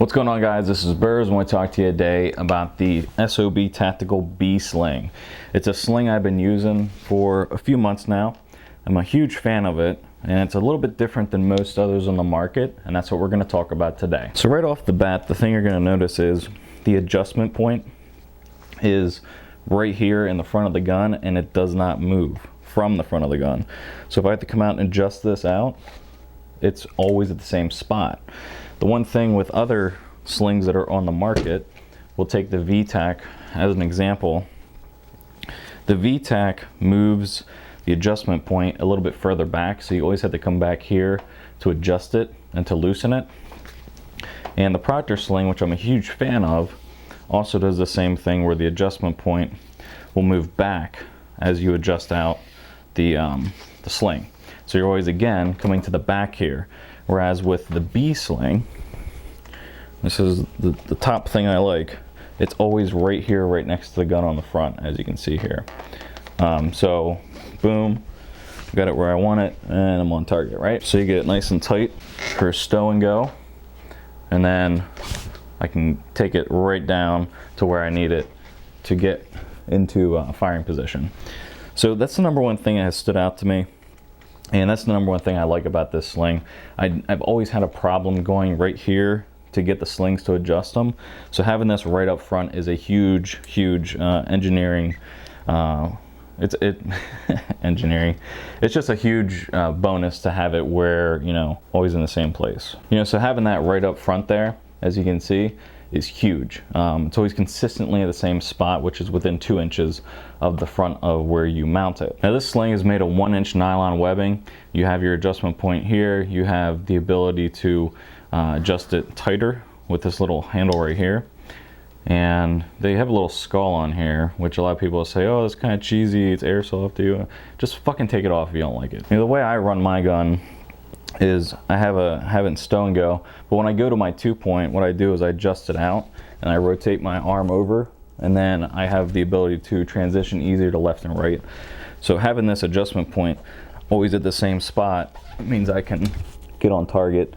What's going on, guys? This is Berz. I want to talk to you today about the SOB Tactical B-Sling. It's a sling I've been using for a few months now. I'm a huge fan of it, and it's a little bit different than most others on the market, and that's what we're going to talk about today. So right off the bat, the thing you're going to notice is the adjustment point is right here in the front of the gun, and it does not move from the front of the gun. So if I have to come out and adjust this out, it's always at the same spot. The one thing with other slings that are on the market, we'll take the VTAC as an example. The VTAC moves the adjustment point a little bit further back, so you always have to come back here to adjust it and to loosen it. And the Proctor sling, which I'm a huge fan of, also does the same thing where the adjustment point will move back as you adjust out the sling. So you're always, again, coming to the back here. Whereas with the B-Sling, this is the top thing I like, it's always right here, right next to the gun on the front, as you can see here. So, boom, got it where I want it, and I'm on target, right? So you get it nice and tight for stow and go, and then I can take it right down to where I need it to get into firing position. So that's the number one thing that has stood out to me. And that's the number one thing I like about this sling. I've always had a problem going right here to get the slings to adjust them. So having this right up front is a huge engineering. Engineering. It's just a huge bonus to have it where, you know, always in the same place. You know, so having that right up front there, as you can see, is huge. It's always consistently at the same spot, which is within 2 inches of the front of where you mount it. Now this sling is made of 1-inch nylon webbing. You have your adjustment point here. You have the ability to adjust it tighter with this little handle right here. And they have a little skull on here, which a lot of people will say, oh, it's kind of cheesy, it's airsoft. Just fucking take it off if you don't like it. You know, the way I run my gun is I have it in stow and go, but when I go to my 2-point, what I do is I adjust it out and I rotate my arm over, and then I have the ability to transition easier to left and right. So having this adjustment point always at the same spot means I can get on target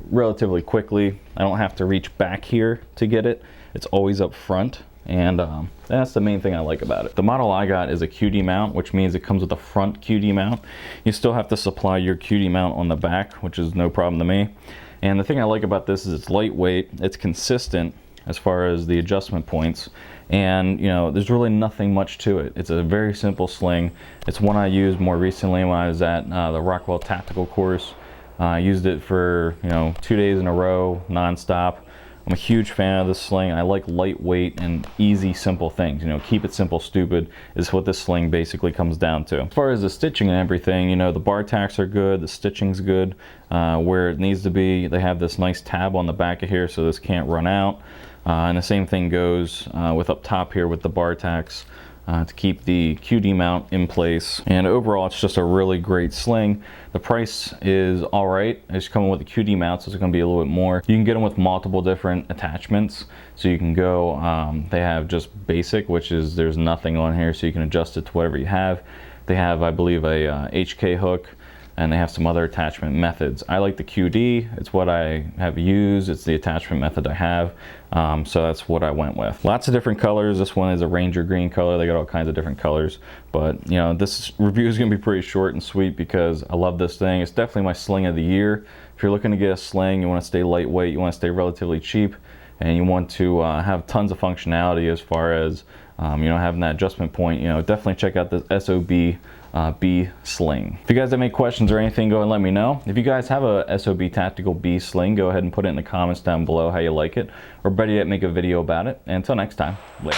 relatively quickly. I don't have to reach back here to get it. It's always up front. And that's the main thing I like about it. The model I got is a QD mount, which means it comes with a front QD mount. You still have to supply your QD mount on the back, which is no problem to me. And the thing I like about this is it's lightweight, it's consistent as far as the adjustment points, and you know, there's really nothing much to it. It's a very simple sling. It's one I used more recently when I was at the Rockwell Tactical course. I used it for, you know, 2 days in a row, non-stop. I'm a huge fan of this sling. I like lightweight and easy, simple things. You know, keep it simple, stupid is what this sling basically comes down to. As far as the stitching and everything, you know, the bar tacks are good, the stitching's good. Where it needs to be, they have this nice tab on the back of here so this can't run out. And the same thing goes with up top here with the bar tacks to keep the QD mount in place. And overall, it's just a really great sling. The price is all right. It's coming with a QD mount, so it's going to be a little bit more. You can get them with multiple different attachments. So you can go, they have just basic, which is there's nothing on here, so you can adjust it to whatever you have. They have, I believe, a HK hook, and they have some other attachment methods. I like the QD. It's what I have used. It's the attachment method I have. So that's what I went with. Lots of different colors. This one is a Ranger green color. They got all kinds of different colors. But you know, this review is gonna be pretty short and sweet because I love this thing. It's definitely my sling of the year. If you're looking to get a sling, you wanna stay lightweight, you wanna stay relatively cheap, and you want to have tons of functionality as far as you know, having that adjustment point, you know, definitely check out the SOB B-Sling. If you guys have any questions or anything, go and let me know. If you guys have a SOB Tactical B-Sling, go ahead and put it in the comments down below how you like it, or better yet, make a video about it. And until next time, later.